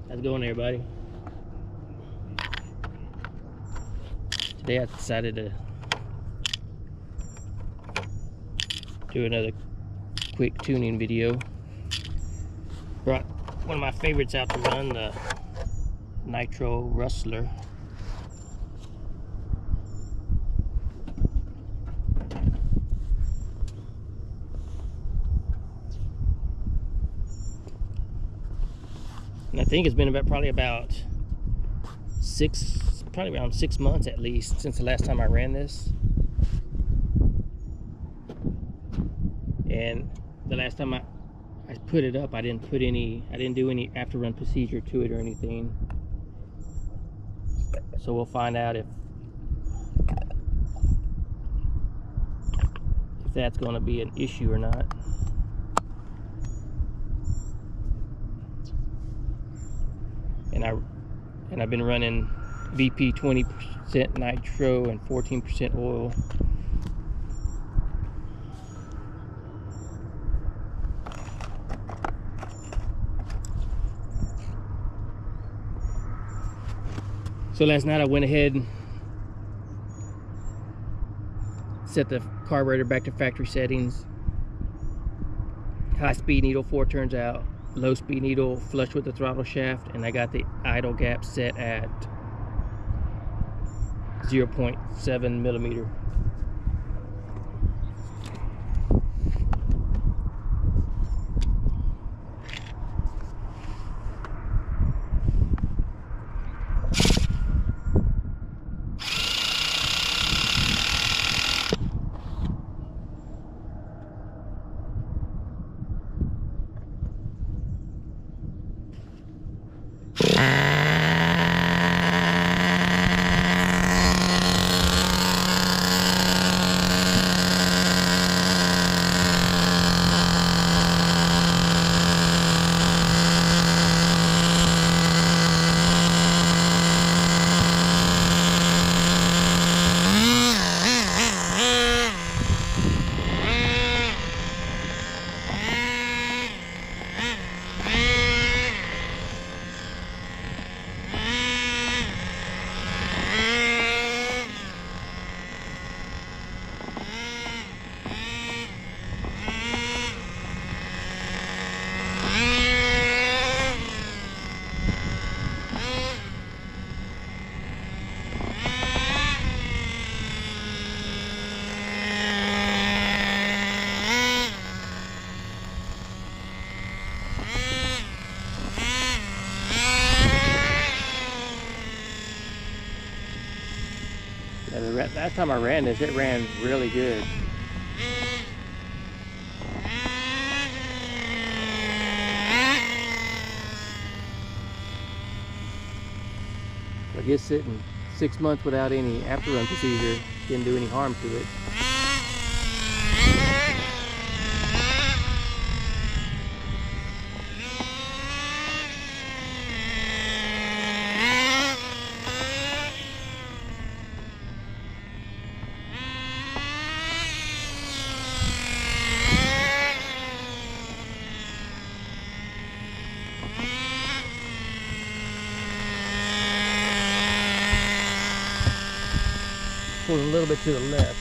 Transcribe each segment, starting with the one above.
How's it going, everybody? Today I decided to do another quick tuning video. Brought one of my favorites out to run, the Nitro Rustler. And I think it's been probably around 6 months at least since the last time I ran this. And the last time I put it up, I didn't do any after run procedure to it or anything. So we'll find out if that's going to be an issue or not. And I've been running VP 20% nitro and 14% oil. So last night I went ahead and set the carburetor back to factory settings. High speed needle 4 turns out, low speed needle flush with the throttle shaft, and I got the idle gap set at 0.7 millimeter. Last time I ran this, it ran really good. I guess sitting 6 months without any after run procedure didn't do any harm to it. Pull a little bit to the left.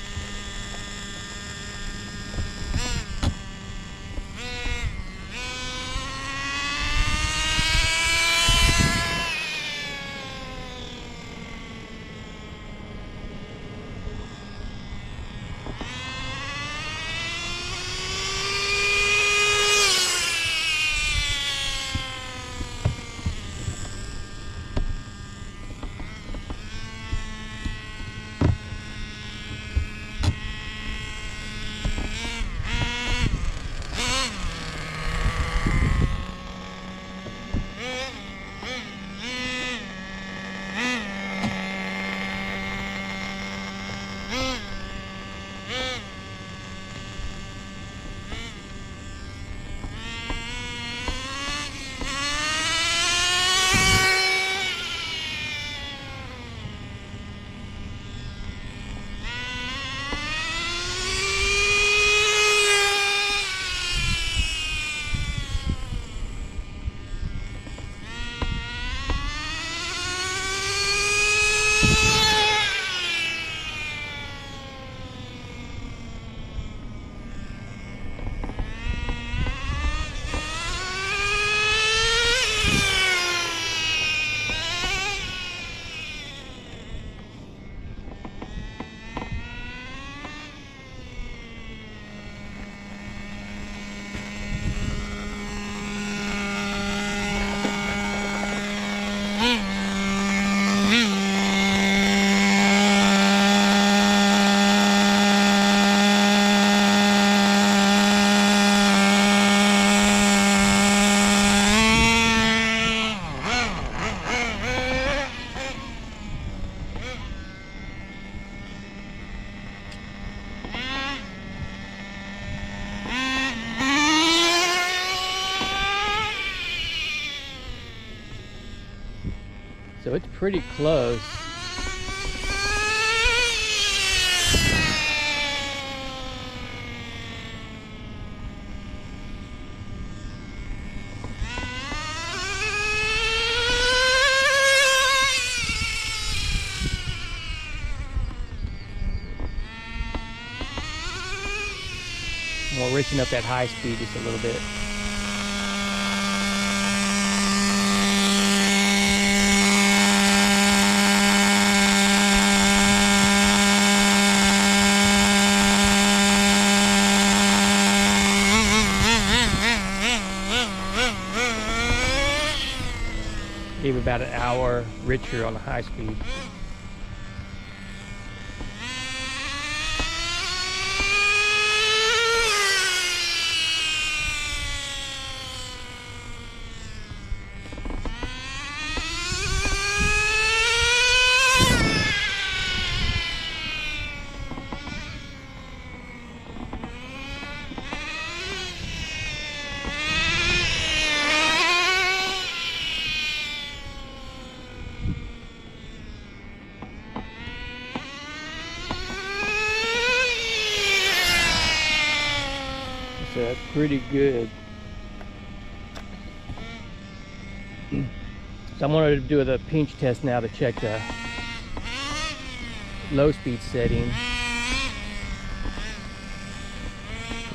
So it's pretty close. We're reaching up that high speed just a little bit. Gave about an hour richer on the high speed. So that's pretty good. So I'm going to do the pinch test now to check the low speed setting.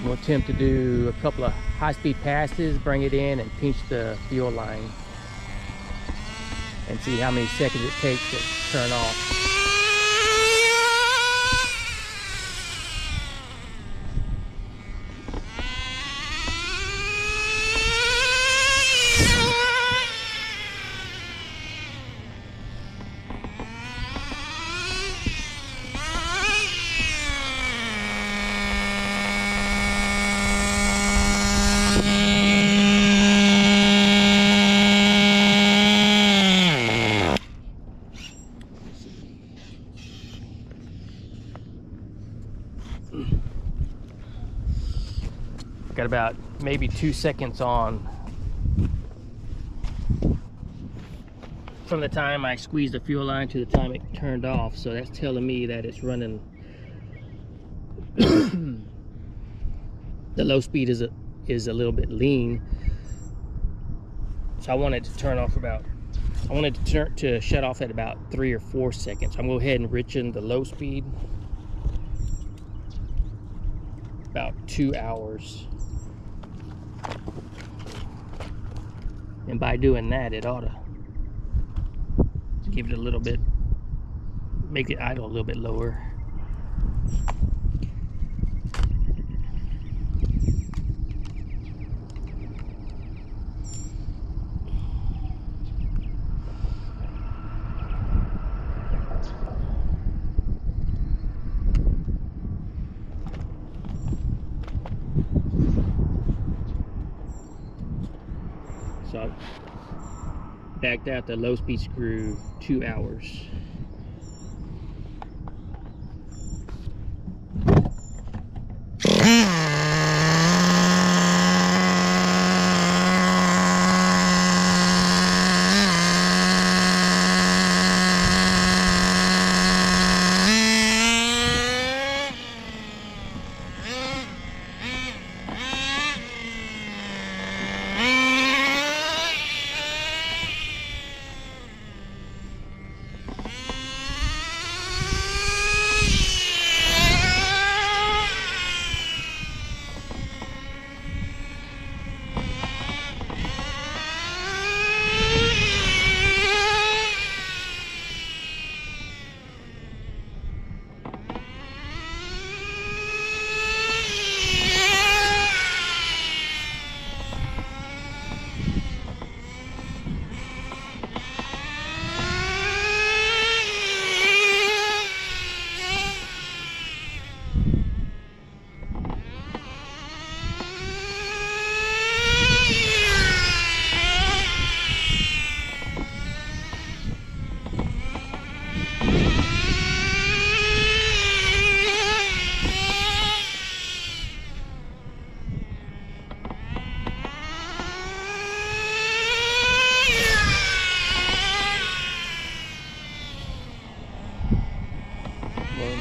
We'll attempt to do a couple of high speed passes, bring it in and pinch the fuel line and see how many seconds it takes to turn off. Got about maybe 2 seconds on from the time I squeezed the fuel line to the time it turned off, so that's telling me that it's running. The low speed is a little bit lean, so I wanted to turn off about, I wanted to shut off at about 3 or 4 seconds. So I'm going to go ahead and richen the low speed about 2 hours. And by doing that, it ought to give it a little bit, make it idle a little bit lower. So I backed out the low speed screw 2 hours.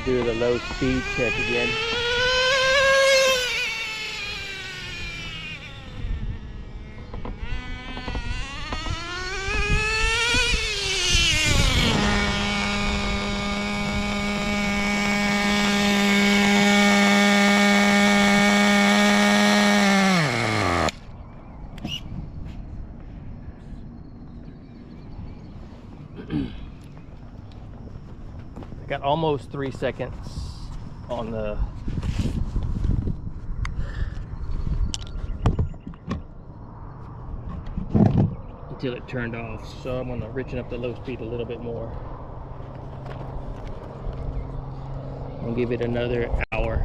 do the low speed check again. Got almost 3 seconds on the until it turned off, so I'm going to richen up the low speed a little bit more. I'll give it another hour.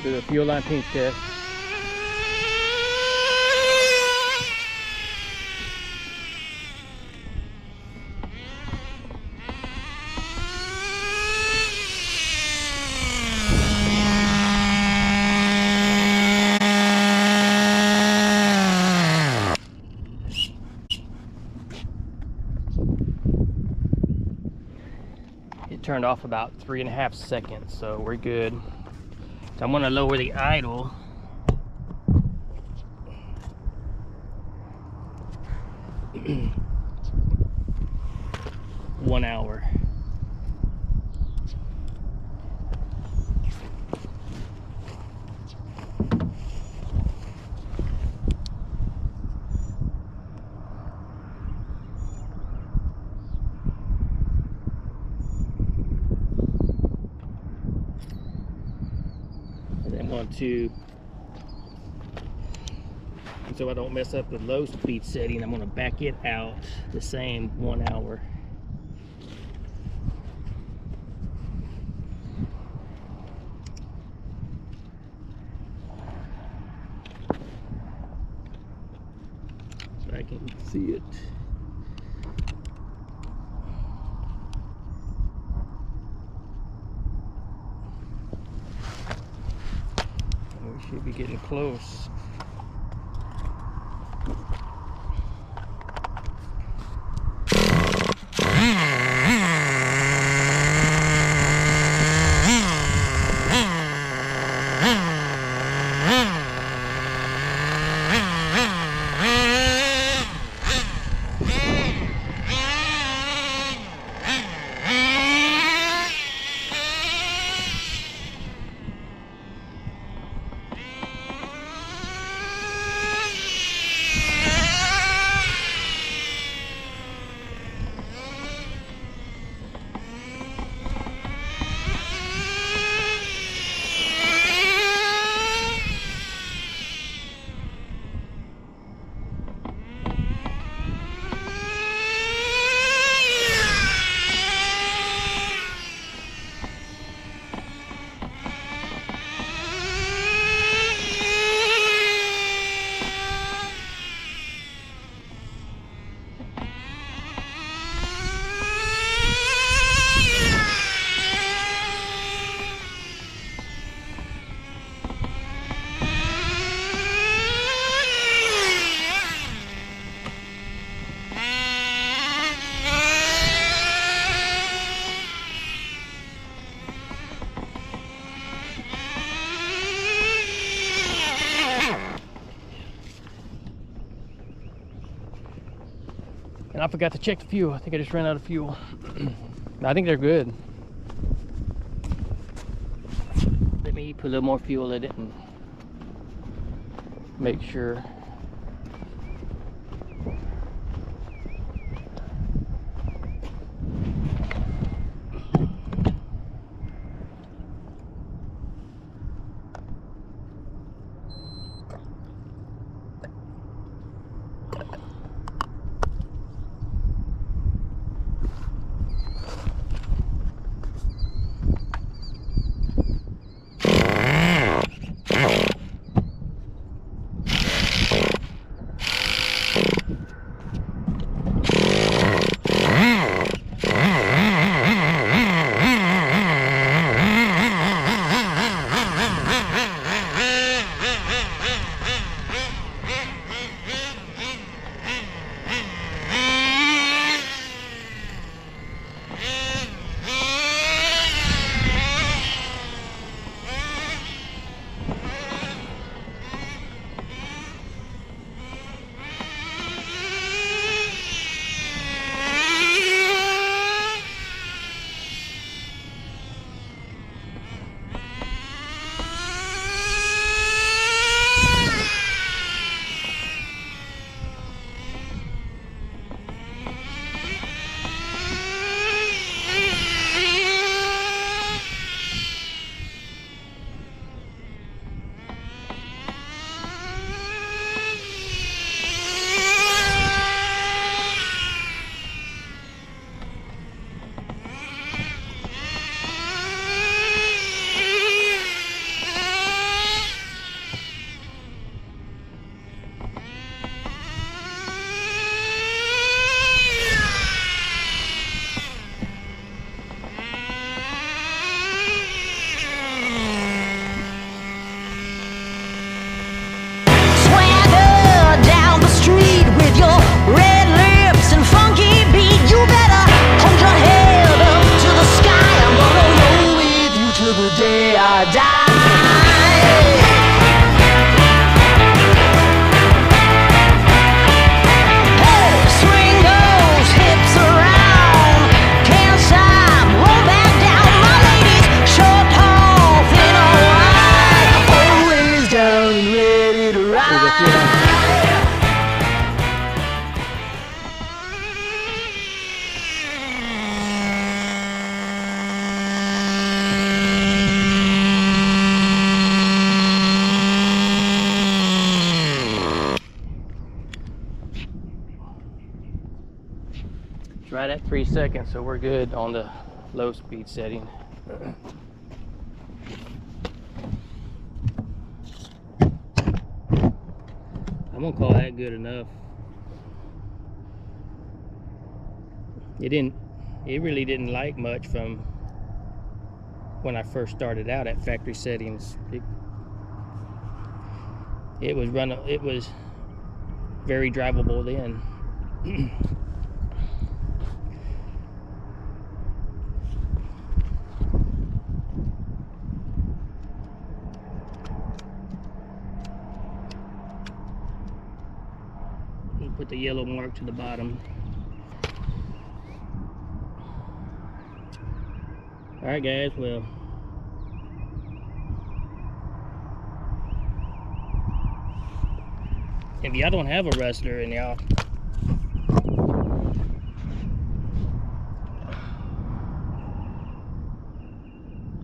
Do the fuel line pinch test. It turned off about 3.5 seconds, so we're good. So I'm going to lower the idle. One hour. To, so I don't mess up the low speed setting, I'm going to back it out the same 1 hour. So I can see it. Should be getting close. And I forgot to check the fuel. I think I just ran out of fuel. I think they're good. Let me put a little more fuel in it and make sure. Right at 3 seconds, so we're good on the low speed setting. I'm gonna call that good enough. It really didn't like much from when I first started out at factory settings. It was very drivable then. Put the yellow mark to the bottom. Alright guys, well, if y'all don't have a Rustler and y'all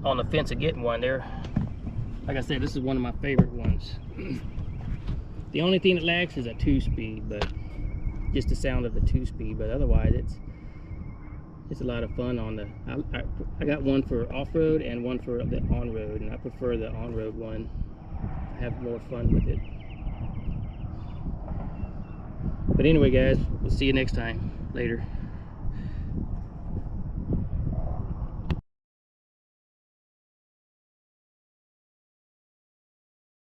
on the fence of getting one, there, like I said, this is one of my favorite ones. The only thing that lacks is a 2-speed, but just the sound of the 2-speed, but otherwise it's a lot of fun on the I got one for off-road and one for the on-road, and I prefer the on-road one. I have more fun with it. But anyway guys, we'll see you next time. Later.